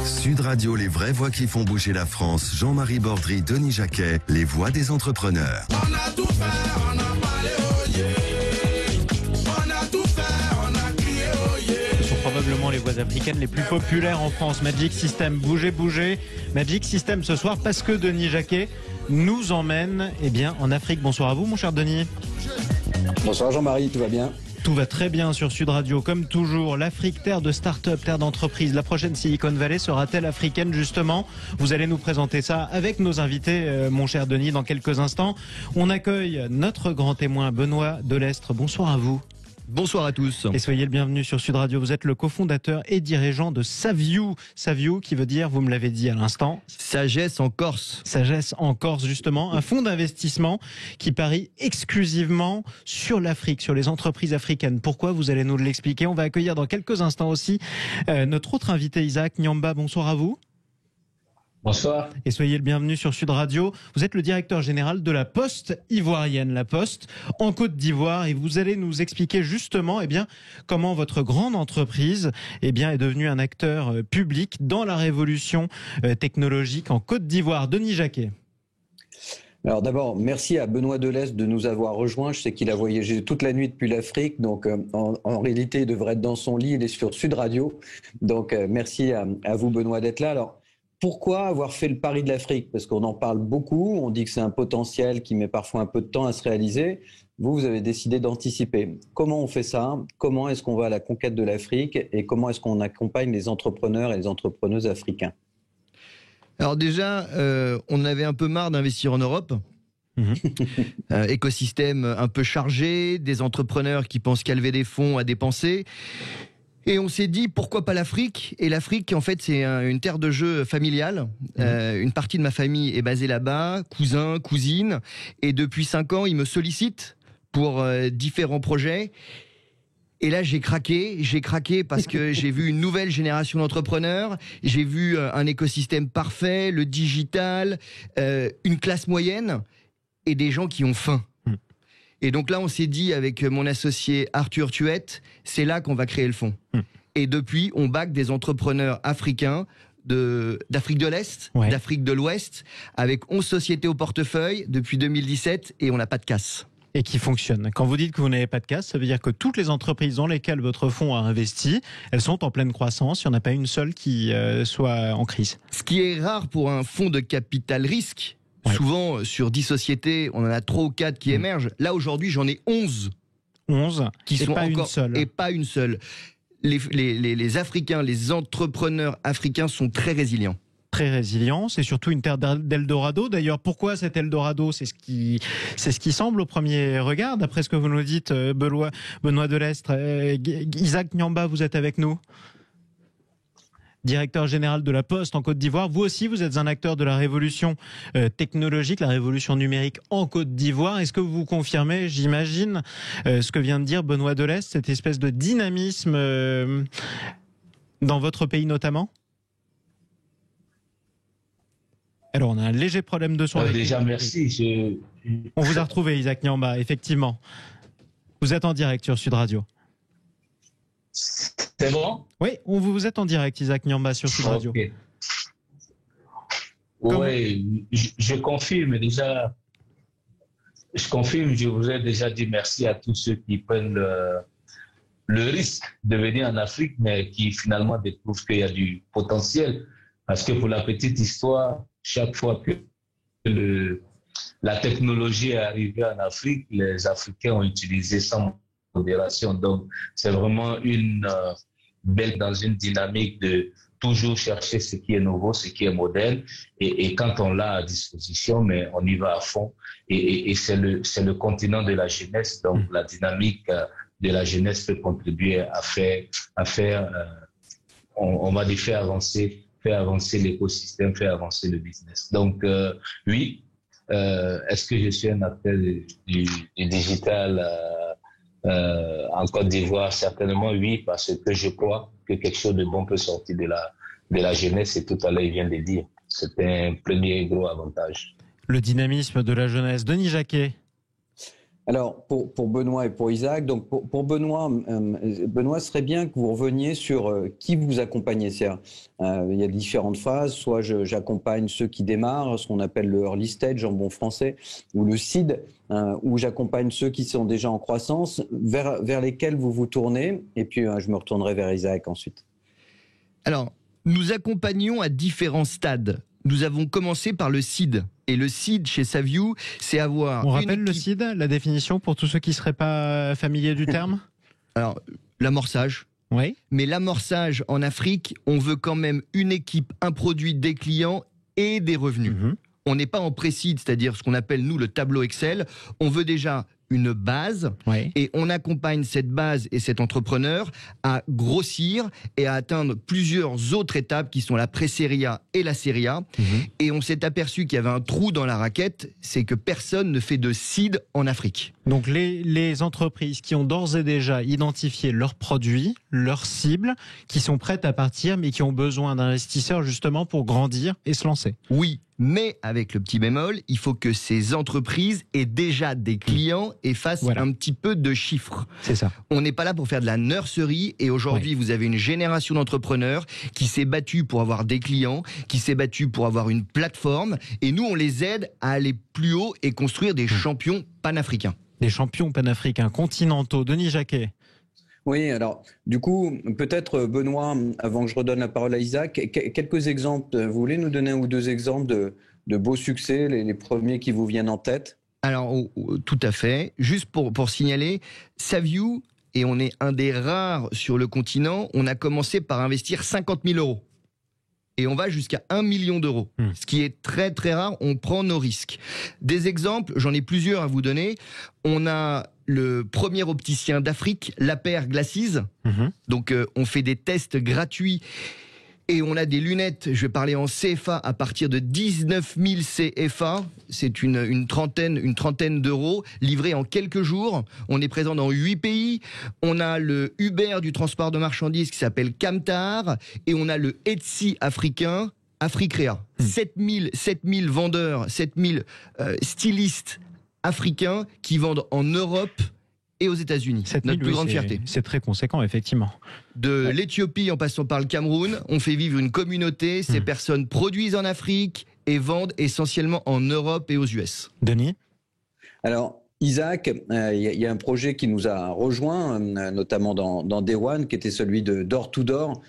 Sud Radio, les vraies voix qui font bouger la France. Jean-Marie Bordry, Denis Jacquet, les voix des entrepreneurs. On a tout fait, on a parlé, oh yeah. On a tout fait, on a crié, oh yeah. Ce sont probablement les voix africaines les plus populaires en France. Magic System, bougez, bougez. Magic System ce soir parce que Denis Jacquet nous emmène en Afrique. Bonsoir à vous, mon cher Denis. Bonsoir Jean-Marie, tout va bien? Tout va très bien sur Sud Radio, comme toujours. L'Afrique, terre de start-up, terre d'entreprise. La prochaine Silicon Valley sera-t-elle africaine, justement? Vous allez nous présenter ça avec nos invités, mon cher Denis, dans quelques instants. On accueille notre grand témoin, Benoît Delestre. Bonsoir à vous. Bonsoir à tous. Et soyez le bienvenu sur Sud Radio. Vous êtes le cofondateur et dirigeant de Saviou. Saviou qui veut dire, vous me l'avez dit à l'instant, Sagesse en Corse. Sagesse en Corse, justement. Un fonds d'investissement qui parie exclusivement sur l'Afrique, sur les entreprises africaines. Pourquoi? Vous allez nous l'expliquer. On va accueillir dans quelques instants aussi notre autre invité, Isaac Nyamba. Bonsoir à vous. Bonsoir. Et soyez le bienvenu sur Sud Radio. Vous êtes le directeur général de la Poste ivoirienne, la Poste en Côte d'Ivoire, et vous allez nous expliquer justement, comment votre grande entreprise, est devenue un acteur public dans la révolution technologique en Côte d'Ivoire. Denis Jacquet. Alors d'abord, merci à Benoît Delestre de nous avoir rejoints. Je sais qu'il a voyagé toute la nuit depuis l'Afrique, donc en réalité, il devrait être dans son lit. Il est sur Sud Radio. Donc merci à vous, Benoît, d'être là. Alors, pourquoi avoir fait le pari de l'Afrique? Parce qu'on en parle beaucoup, on dit que c'est un potentiel qui met parfois un peu de temps à se réaliser. Vous avez décidé d'anticiper. Comment on fait ça? Comment est-ce qu'on va à la conquête de l'Afrique? Et comment est-ce qu'on accompagne les entrepreneurs et les entrepreneuses africains? Alors déjà, on avait un peu marre d'investir en Europe. Écosystème un peu chargé, des entrepreneurs qui pensent qu'à lever des fonds, à dépenser. Et on s'est dit, pourquoi pas l'Afrique? Et l'Afrique, en fait, c'est une terre de jeu familiale. Une partie de ma famille est basée là-bas, cousins, cousines. Et depuis 5 ans, ils me sollicitent pour différents projets. Et là, j'ai craqué parce que j'ai vu une nouvelle génération d'entrepreneurs. J'ai vu un écosystème parfait, le digital, une classe moyenne et des gens qui ont faim. Et donc là, on s'est dit avec mon associé Arthur Tuette, c'est là qu'on va créer le fonds. Et depuis, on back des entrepreneurs africains d'Afrique de l'Est, d'Afrique de l'Ouest, avec 11 sociétés au portefeuille depuis 2017 et on n'a pas de casse. Et qui fonctionne. Quand vous dites que vous n'avez pas de casse, ça veut dire que toutes les entreprises dans lesquelles votre fonds a investi, elles sont en pleine croissance. Il n'y en a pas une seule qui soit en crise. Ce qui est rare pour un fonds de capital risque. Souvent, sur 10 sociétés, on en a 3 ou 4 qui émergent. Là, aujourd'hui, j'en ai 11. 11 qui sont pas encore, une seule. Et pas une seule. Les Africains, les entrepreneurs africains sont très résilients. Très résilient, c'est surtout une terre d'Eldorado. D'ailleurs, pourquoi cet Eldorado? C'est ce qui semble au premier regard, d'après ce que vous nous dites, Benoît Delestre. Isaac Nyamba, vous êtes avec nous, directeur général de la Poste en Côte d'Ivoire. Vous aussi, vous êtes un acteur de la révolution technologique, la révolution numérique en Côte d'Ivoire. Est-ce que vous confirmez, j'imagine, ce que vient de dire Benoît Delestre, cette espèce de dynamisme dans votre pays notamment? Alors, on a un léger problème de son. Déjà, merci. On vous a retrouvé, Isaac Nyamba, effectivement. Vous êtes en direct sur Sud Radio. C'est bon? Oui, vous êtes en direct, Isaac Nyamba, sur Sud Radio. Okay. Oui, je confirme déjà. Je vous ai déjà dit merci à tous ceux qui prennent le risque de venir en Afrique, mais qui finalement découvrent qu'il y a du potentiel. Parce que pour la petite histoire, chaque fois que la technologie est arrivée en Afrique, les Africains ont utilisé sans modération. Donc, c'est vraiment une belle dans une dynamique de toujours chercher ce qui est nouveau, ce qui est moderne. Et quand on l'a à disposition, mais on y va à fond. Et c'est le continent de la jeunesse. Donc, la dynamique de la jeunesse peut contribuer à faire on va dire, faire avancer l'écosystème, faire avancer le business. Donc, oui, est-ce que je suis un acteur du digital en Côte d'Ivoire? Certainement, oui, parce que je crois que quelque chose de bon peut sortir de la jeunesse, et tout à l'heure, il vient de dire. C'est un premier gros avantage. Le dynamisme de la jeunesse. Denis Jacquet. Alors, pour Benoît et pour Isaac, donc pour Benoît, Benoît, ce serait bien que vous reveniez sur qui vous accompagnez. Il y a différentes phases. Soit j'accompagne ceux qui démarrent, ce qu'on appelle le early stage en bon français, ou le seed, ou j'accompagne ceux qui sont déjà en croissance, vers lesquels vous vous tournez. Et puis, je me retournerai vers Isaac ensuite. Alors, nous accompagnons à différents stades. Nous avons commencé par le seed. Et le seed chez Savvy, c'est avoir... On rappelle le seed, la définition pour tous ceux qui ne seraient pas familiers du terme? Alors, l'amorçage. Oui. Mais l'amorçage en Afrique, on veut quand même une équipe, un produit, des clients et des revenus. On n'est pas en pré-seed, c'est-à-dire ce qu'on appelle nous le tableau Excel. On veut déjà une base et on accompagne cette base et cet entrepreneur à grossir et à atteindre plusieurs autres étapes qui sont la pré-série A et la série A. Et on s'est aperçu qu'il y avait un trou dans la raquette, c'est que personne ne fait de seed en Afrique. Donc les entreprises qui ont d'ores et déjà identifié leurs produits, leurs cibles, qui sont prêtes à partir mais qui ont besoin d'investisseurs justement pour grandir et se lancer. Oui, mais avec le petit bémol, il faut que ces entreprises aient déjà des clients et fassent un petit peu de chiffres. C'est ça. On n'est pas là pour faire de la nurserie et aujourd'hui vous avez une génération d'entrepreneurs qui s'est battue pour avoir des clients, qui s'est battue pour avoir une plateforme et nous on les aide à aller plus haut et construire des champions panafricains. Des champions panafricains continentaux. Denis Jacquet. Oui, alors du coup, peut-être Benoît, avant que je redonne la parole à Isaac, quelques exemples. Vous voulez nous donner un ou deux exemples de beaux succès, les premiers qui vous viennent en tête? Alors, tout à fait. Juste pour signaler, Savvy, et on est un des rares sur le continent, on a commencé par investir 50 000 euros. Et on va jusqu'à 1 million d'euros. Ce qui est très très rare, on prend nos risques. Des exemples, j'en ai plusieurs à vous donner. On a le premier opticien d'Afrique, l'Aper Glasses. Donc on fait des tests gratuits. Et on a des lunettes, je vais parler en CFA, à partir de 19 000 CFA. C'est une trentaine d'euros, livrés en quelques jours. On est présent dans 8 pays. On a le Uber du transport de marchandises qui s'appelle Camtar. Et on a le Etsy africain, Africrea. 7000 vendeurs, 7000 stylistes africains qui vendent en Europe et aux États-Unis. Notre plus grande fierté. C'est très conséquent, effectivement. De l'Éthiopie en passant par le Cameroun, on fait vivre une communauté. Ces personnes produisent en Afrique et vendent essentiellement en Europe et aux US. Denis ? Alors, Isaac, il y a un projet qui nous a rejoint, notamment dans Day One, qui était celui de Door to Door.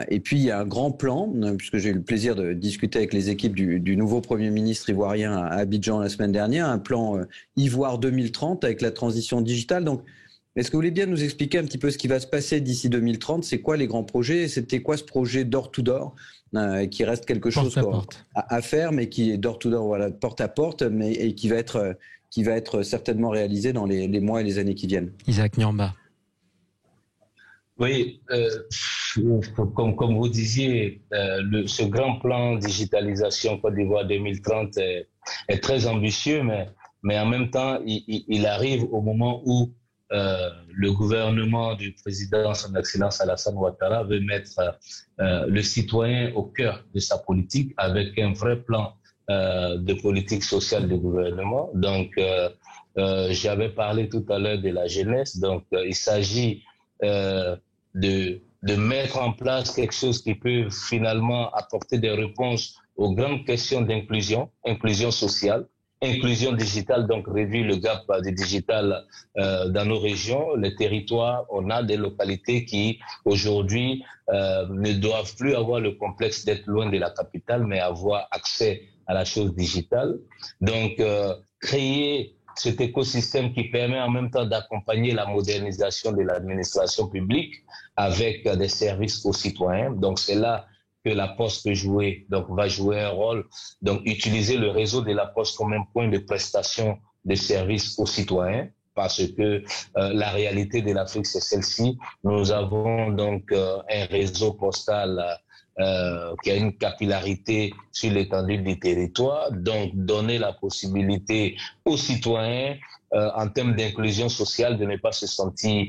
Et puis, il y a un grand plan, puisque j'ai eu le plaisir de discuter avec les équipes du nouveau Premier ministre ivoirien à Abidjan la semaine dernière, un plan Ivoire 2030 avec la transition digitale. Donc, est-ce que vous voulez bien nous expliquer un petit peu ce qui va se passer d'ici 2030? C'est quoi les grands projets? C'était quoi ce projet Door to Door qui reste quelque chose à faire, mais qui est Door to Door, voilà, porte à porte, et qui va être certainement réalisé dans les mois et les années qui viennent. Isaac Nyamba. Oui, comme vous disiez, ce grand plan digitalisation Côte d'Ivoire 2030 est très ambitieux, mais en même temps, il arrive au moment où le gouvernement du président, son Excellence Alassane Ouattara, veut mettre le citoyen au cœur de sa politique avec un vrai plan de politique sociale du gouvernement. Donc, j'avais parlé tout à l'heure de la jeunesse. Donc, il s'agit de mettre en place quelque chose qui peut finalement apporter des réponses aux grandes questions d'inclusion, inclusion sociale, inclusion digitale, donc réduire le gap du digital dans nos régions, les territoires. On a des localités qui aujourd'hui ne doivent plus avoir le complexe d'être loin de la capitale, mais avoir accès à la chose digitale. Donc, créer cet écosystème qui permet en même temps d'accompagner la modernisation de l'administration publique avec des services aux citoyens. Donc, c'est là que la Poste peut jouer, donc va jouer un rôle. Donc, utiliser le réseau de la Poste comme un point de prestation de services aux citoyens, parce que la réalité de l'Afrique, c'est celle-ci. Nous avons donc un réseau postal qui a une capillarité sur l'étendue du territoire, donc donner la possibilité aux citoyens en termes d'inclusion sociale de ne pas se sentir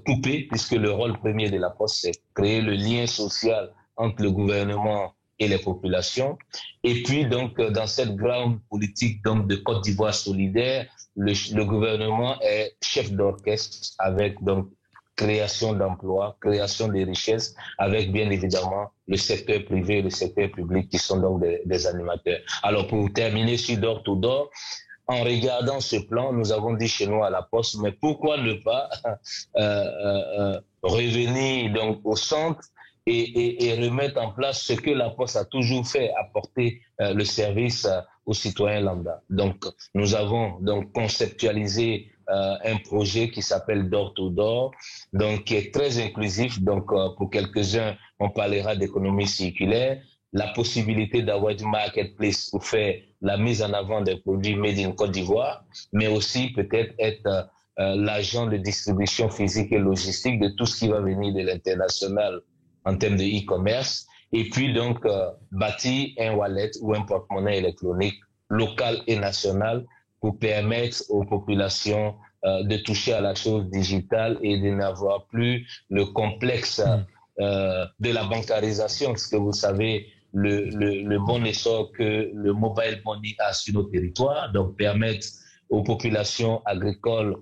coupés, puisque le rôle premier de la Poste, c'est créer le lien social entre le gouvernement et les populations. Et puis, donc, dans cette grande politique donc, de Côte d'Ivoire solidaire, le gouvernement est chef d'orchestre avec donc création d'emplois, création des richesses, avec bien évidemment le secteur privé et le secteur public qui sont donc des animateurs. Alors, pour terminer sur Door to Door, en regardant ce plan, nous avons dit chez nous à la Poste, mais pourquoi ne pas revenir donc au centre et remettre en place ce que la Poste a toujours fait, apporter le service aux citoyens lambda. Donc, nous avons donc conceptualisé un projet qui s'appelle Door to Door, donc qui est très inclusif. Donc, pour quelques-uns, on parlera d'économie circulaire, la possibilité d'avoir du marketplace pour faire la mise en avant des produits made in Côte d'Ivoire, mais aussi peut-être être l'agent de distribution physique et logistique de tout ce qui va venir de l'international en termes de e-commerce, et puis donc bâtir un wallet ou un porte-monnaie électronique local et national pour permettre aux populations de toucher à la chose digitale et de n'avoir plus le complexe de la bancarisation, parce que vous savez, le bon essor que le mobile money a sur nos territoires, donc permettre aux populations agricoles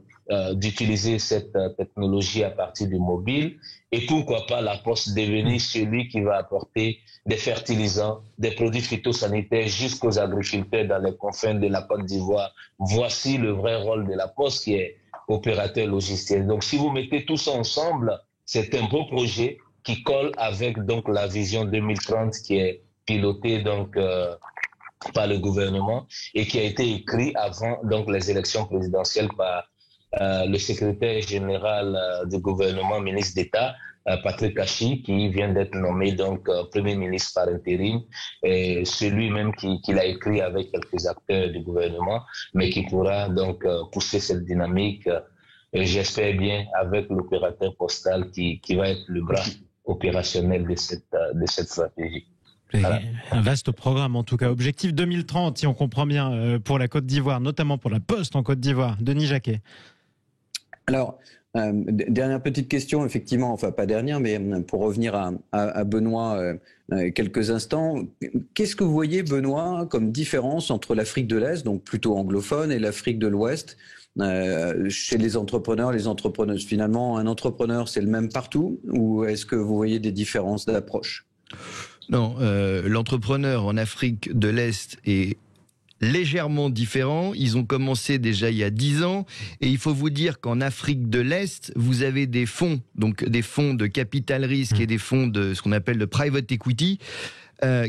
d'utiliser cette technologie à partir du mobile, et pourquoi pas la Poste devenir celui qui va apporter des fertilisants, des produits phytosanitaires jusqu'aux agriculteurs dans les confins de la Côte d'Ivoire. Voici le vrai rôle de la Poste qui est opérateur logistique. Donc si vous mettez tout ça ensemble, c'est un beau projet qui colle avec donc la vision 2030 qui est pilotée donc par le gouvernement et qui a été écrit avant donc les élections présidentielles par le secrétaire général du gouvernement, ministre d'État, Patrick Kachi, qui vient d'être nommé donc Premier ministre par intérim, et celui même qui l'a écrit avec quelques acteurs du gouvernement, mais qui pourra donc pousser cette dynamique, j'espère bien, avec l'opérateur postal qui va être le bras opérationnel de cette stratégie. Voilà. Un vaste programme en tout cas. Objectif 2030, si on comprend bien, pour la Côte d'Ivoire, notamment pour la Poste en Côte d'Ivoire. Denis Jacquet. Alors, dernière petite question, effectivement, enfin pas dernière, mais pour revenir à Benoît quelques instants, qu'est-ce que vous voyez, Benoît, comme différence entre l'Afrique de l'Est, donc plutôt anglophone, et l'Afrique de l'Ouest chez les entrepreneurs, les entrepreneuses? Finalement, un entrepreneur, c'est le même partout, ou est-ce que vous voyez des différences d'approche? Non, l'entrepreneur en Afrique de l'Est est légèrement différent. Ils ont commencé déjà il y a 10 ans. Et il faut vous dire qu'en Afrique de l'Est, vous avez des fonds, donc des fonds de capital risque et des fonds de ce qu'on appelle de private equity,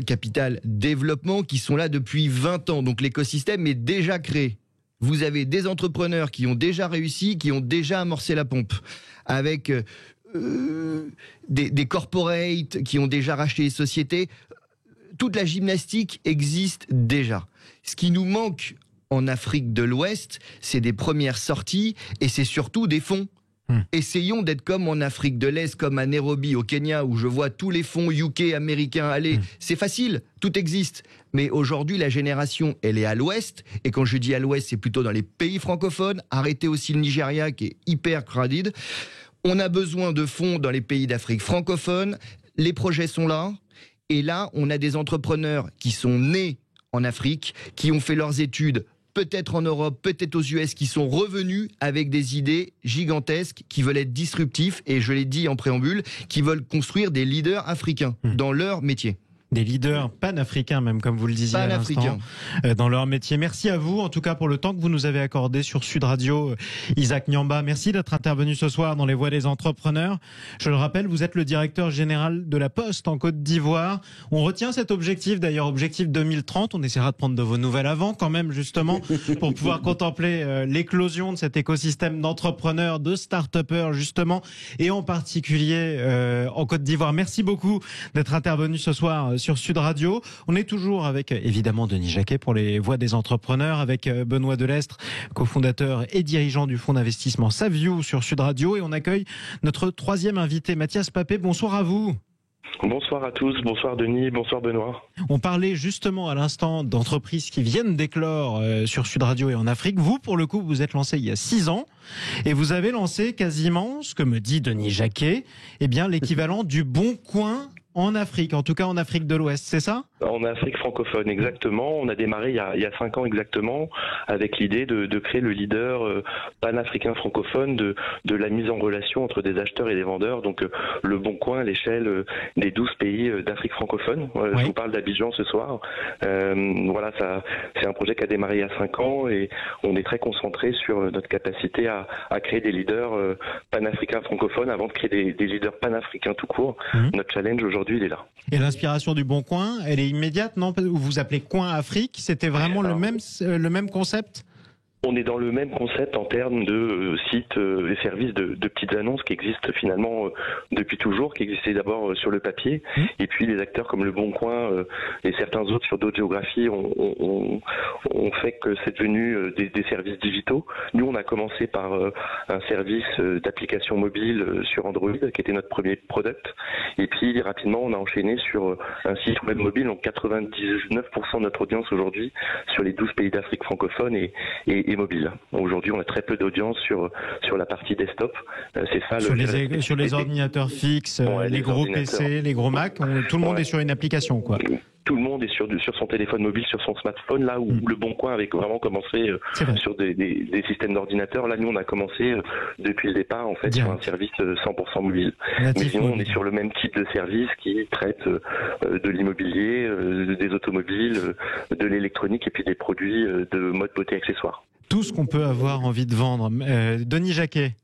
capital développement, qui sont là depuis 20 ans. Donc l'écosystème est déjà créé. Vous avez des entrepreneurs qui ont déjà réussi, qui ont déjà amorcé la pompe, avec des corporates qui ont déjà racheté les sociétés. Toute la gymnastique existe déjà. Ce qui nous manque en Afrique de l'Ouest, c'est des premières sorties et c'est surtout des fonds. Essayons d'être comme en Afrique de l'Est, comme à Nairobi, au Kenya, où je vois tous les fonds UK américains aller. C'est facile, tout existe. Mais aujourd'hui, la génération, elle est à l'Ouest. Et quand je dis à l'Ouest, c'est plutôt dans les pays francophones. Arrêtez aussi le Nigeria, qui est hyper crowded. On a besoin de fonds dans les pays d'Afrique francophone. Les projets sont là. Et là, on a des entrepreneurs qui sont nés en Afrique, qui ont fait leurs études peut-être en Europe, peut-être aux US, qui sont revenus avec des idées gigantesques, qui veulent être disruptifs, et je l'ai dit en préambule, qui veulent construire des leaders africains dans leur métier. Des leaders panafricains même, comme vous le disiez à l'instant, dans leur métier. Merci à vous, en tout cas, pour le temps que vous nous avez accordé sur Sud Radio. Isaac Nyamba, merci d'être intervenu ce soir dans Les Voix des Entrepreneurs. Je le rappelle, vous êtes le directeur général de la Poste en Côte d'Ivoire. On retient cet objectif, d'ailleurs, objectif 2030. On essaiera de prendre de vos nouvelles avant, quand même, justement, pour pouvoir contempler l'éclosion de cet écosystème d'entrepreneurs, de start-upers, justement, et en particulier en Côte d'Ivoire. Merci beaucoup d'être intervenu ce soir sur Sud Radio. On est toujours avec, évidemment, Denis Jacquet pour Les Voix des Entrepreneurs, avec Benoît Delestre, cofondateur et dirigeant du fonds d'investissement Savview sur Sud Radio. Et on accueille notre troisième invité, Mathias Papé. Bonsoir à vous. Bonsoir à tous, bonsoir Denis, bonsoir Benoît. On parlait justement à l'instant d'entreprises qui viennent d'éclore sur Sud Radio et en Afrique. Vous, pour le coup, vous êtes lancé il y a 6 ans et vous avez lancé quasiment, ce que me dit Denis Jacquet, eh bien l'équivalent du Bon Coin en Afrique, en tout cas en Afrique de l'Ouest, c'est ça? En Afrique francophone, exactement. On a démarré il y a 5 ans exactement avec l'idée de créer le leader panafricain francophone de la mise en relation entre des acheteurs et des vendeurs. Donc le Bon Coin à l'échelle des 12 pays d'Afrique francophone. Je vous parle d'Abidjan ce soir. Voilà, c'est un projet qui a démarré il y a 5 ans et on est très concentré sur notre capacité à créer des leaders panafricains francophones avant de créer des leaders panafricains tout court. Notre challenge aujourd'hui, il est là. Et l'inspiration du Bon Coin, elle est immédiate, non? Vous appelez Coin Afrique, c'était vraiment le même concept? On est dans le même concept en termes de sites et services de petites annonces qui existent finalement depuis toujours, qui existaient d'abord sur le papier, et puis les acteurs comme le Bon Coin et certains autres sur d'autres géographies ont fait que c'est devenu des services digitaux. Nous, on a commencé par un service d'application mobile sur Android, qui était notre premier product, et puis rapidement on a enchaîné sur un site web mobile. Donc 99% de notre audience aujourd'hui sur les 12 pays d'Afrique francophone et mobile. Aujourd'hui, on a très peu d'audience sur la partie desktop. C'est ça sur les ordinateurs fixes, les gros PC, les gros Mac, tout le monde est sur une application, quoi. Tout le monde est sur son téléphone mobile, sur son smartphone, là où le Bon Coin avait vraiment commencé sur des systèmes d'ordinateurs. Là, nous, on a commencé depuis le départ, en fait, sur un service 100% mobile. Mais sinon, on est sur le même type de service qui traite de l'immobilier, des automobiles, de l'électronique et puis des produits de mode beauté accessoires. Tout ce qu'on peut avoir envie de vendre. Denis Jacquet.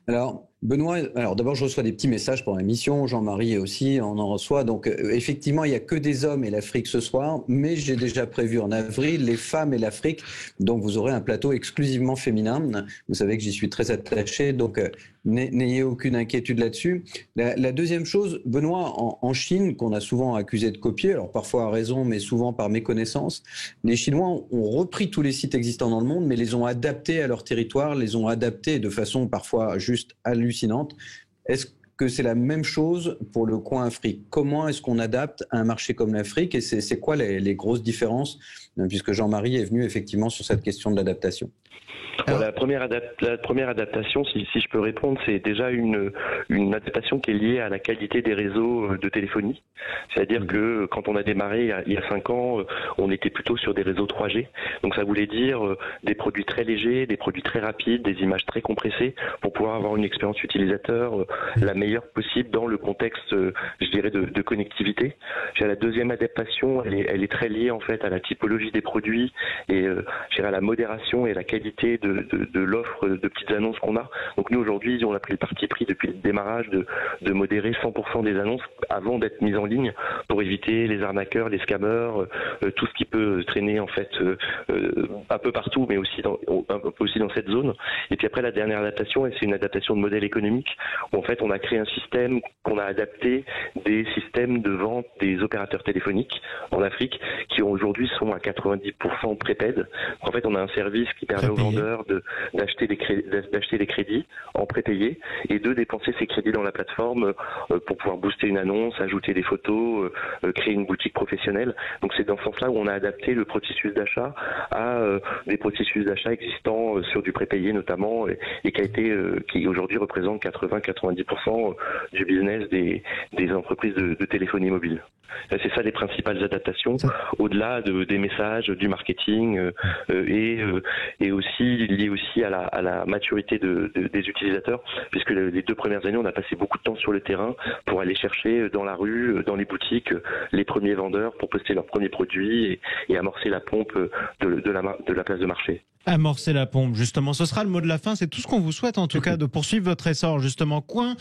Alors, Benoît, d'abord, je reçois des petits messages pour l'émission. Jean-Marie aussi, on en reçoit. Donc, effectivement, il n'y a que des hommes et l'Afrique ce soir, mais j'ai déjà prévu en avril les femmes et l'Afrique. Donc, vous aurez un plateau exclusivement féminin. Vous savez que j'y suis très attaché, donc n'ayez aucune inquiétude là-dessus. La deuxième chose, Benoît, en Chine, qu'on a souvent accusé de copier, alors parfois à raison, mais souvent par méconnaissance, les Chinois ont repris tous les sites existants dans le monde, mais les ont adaptés à leur territoire, les ont adaptés de façon parfois juste hallucinante. Est-ce que c'est la même chose pour le coin Afrique? Comment est-ce qu'on adapte à un marché comme l'Afrique et c'est quoi les grosses différences, puisque Jean-Marie est venu effectivement sur cette question de l'adaptation? Bon, la première adaptation, si je peux répondre, c'est déjà une adaptation qui est liée à la qualité des réseaux de téléphonie. C'est-à-dire que quand on a démarré il y a 5 ans, on était plutôt sur des réseaux 3G. Donc ça voulait dire des produits très légers, des produits très rapides, des images très compressées pour pouvoir avoir une expérience utilisateur la meilleure possible dans le contexte, je dirais, de connectivité. La deuxième adaptation, elle est très liée en fait à la typologie des produits et je dirais à la modération et la qualité de l'offre de petites annonces qu'on a. Donc nous aujourd'hui, on a pris le parti pris depuis le démarrage de modérer 100% des annonces avant d'être mises en ligne pour éviter les arnaqueurs, les scammers, tout ce qui peut traîner en fait un peu partout, mais aussi un peu aussi dans cette zone. Et puis après la dernière adaptation, c'est une adaptation de modèle économique où en fait on a créé un système qu'on a adapté des systèmes de vente des opérateurs téléphoniques en Afrique qui aujourd'hui sont à 90% prépaid. En fait, on a un service qui permet aux vendeurs d'acheter des crédits en prépayé et de dépenser ces crédits dans la plateforme pour pouvoir booster une annonce, ajouter des photos, créer une boutique professionnelle. Donc c'est dans ce sens-là où on a adapté le processus d'achat à des processus d'achat existants sur du prépayé notamment et qui aujourd'hui représente 80-90% du business des entreprises de téléphonie mobile. C'est ça les principales adaptations, au-delà des messages, du marketing et aussi lié aussi à la maturité des utilisateurs, puisque les 2 premières années, on a passé beaucoup de temps sur le terrain pour aller chercher dans la rue, dans les boutiques, les premiers vendeurs pour poster leurs premiers produits et amorcer la pompe de la place de marché. Amorcer la pompe, justement. Ce sera le mot de la fin. C'est tout ce qu'on vous souhaite, en tout cas, de poursuivre votre essor, justement. Coin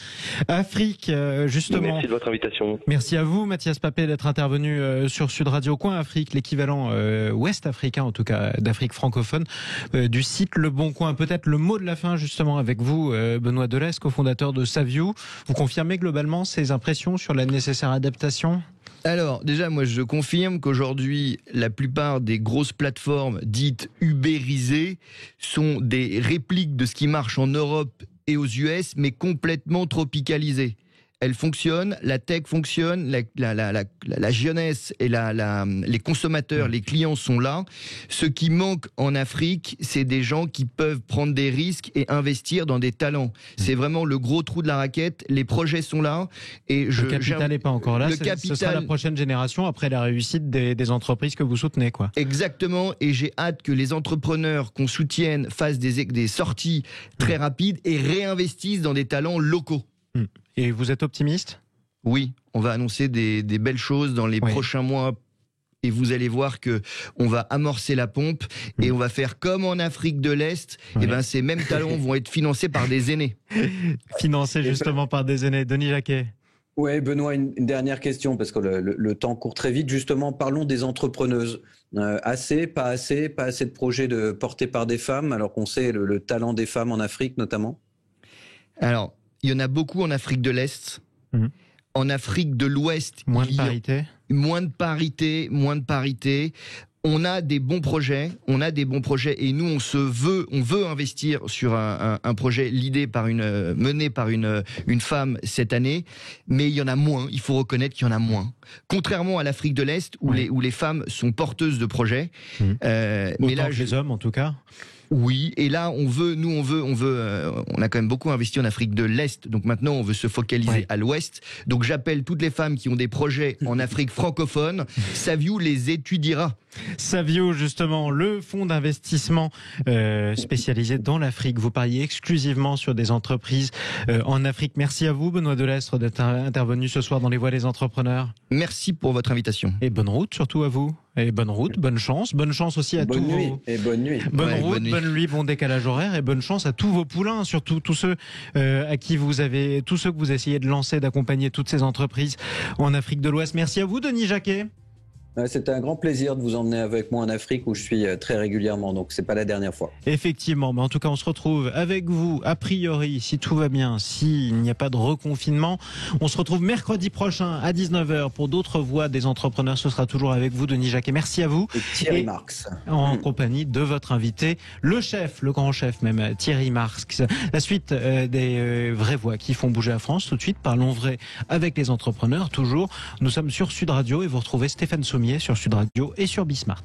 Afrique, justement. Merci de votre invitation. Merci à vous, Mathias Papet, d'être intervenu sur Sud Radio. Coin Afrique, l'équivalent ouest africain, en tout cas, d'Afrique francophone, du site Le Bon Coin. Peut-être le mot de la fin, justement, avec vous, Benoît Delestre, cofondateur de Savio. Vous confirmez globalement ces impressions sur la nécessaire adaptation ? Alors, déjà, moi, je confirme qu'aujourd'hui, la plupart des grosses plateformes dites ubérisées sont des répliques de ce qui marche en Europe et aux US, mais complètement tropicalisées. elle fonctionne, la tech fonctionne, la jeunesse et les consommateurs, les clients sont là. Ce qui manque en Afrique, c'est des gens qui peuvent prendre des risques et investir dans des talents. C'est vraiment le gros trou de la raquette. Les projets sont là. Et le capital n'est pas encore là. Ce sera la prochaine génération après la réussite des entreprises que vous soutenez, quoi. Exactement. Et j'ai hâte que les entrepreneurs qu'on soutienne fassent des sorties très rapides et réinvestissent dans des talents locaux. Et vous êtes optimiste ? Oui, on va annoncer des belles choses dans les prochains mois. Et vous allez voir que on va amorcer la pompe et on va faire comme en Afrique de l'Est. Et ben ces mêmes talents vont être financés par des aînés. Financés justement par des aînés. Denis Jacquet. Oui, Benoît, une dernière question, parce que le temps court très vite. Justement, parlons des entrepreneuses. Assez, pas assez de projets portés par des femmes, alors qu'on sait le talent des femmes en Afrique notamment. Alors, il y en a beaucoup en Afrique de l'Est. En Afrique de l'Ouest, moins de parité. Moins de parité. On a des bons projets, et nous on veut investir sur un projet mené par une femme cette année, mais il y en a moins. Il faut reconnaître qu'il y en a moins. Contrairement à l'Afrique de l'Est où les femmes sont porteuses de projets. Mais là, les hommes en tout cas. Oui, et là on a quand même beaucoup investi en Afrique de l'Est, donc maintenant on veut se focaliser à l'Ouest. Donc j'appelle toutes les femmes qui ont des projets en Afrique francophone, Savio les étudiera. Savio, justement, le fonds d'investissement spécialisé dans l'Afrique. Vous pariez exclusivement sur des entreprises en Afrique. Merci à vous, Benoît Delestre, d'être intervenu ce soir dans Les Voix des Entrepreneurs. Merci pour votre invitation. Et bonne route, surtout à vous. Et bonne route, bonne chance aussi à tous vos... Et bonne nuit. Bonne nuit, bon décalage horaire et bonne chance à tous vos poulains, surtout tous ceux tous ceux que vous essayez de lancer, d'accompagner toutes ces entreprises en Afrique de l'Ouest. Merci à vous, Denis Jacquet. C'était un grand plaisir de vous emmener avec moi en Afrique où je suis très régulièrement, donc c'est pas la dernière fois. Effectivement, mais en tout cas on se retrouve avec vous, a priori, si tout va bien, s'il n'y a pas de reconfinement. On se retrouve mercredi prochain à 19h pour d'autres voix des entrepreneurs. Ce sera toujours avec vous, Denis Jacquet. Merci à vous. Et Thierry Marx. En compagnie de votre invité, le grand chef même, Thierry Marx. La suite des vraies voix qui font bouger la France. Tout de suite, parlons vrai avec les entrepreneurs, toujours. Nous sommes sur Sud Radio et vous retrouvez Stéphane Sommier sur Sud Radio et sur Bismart.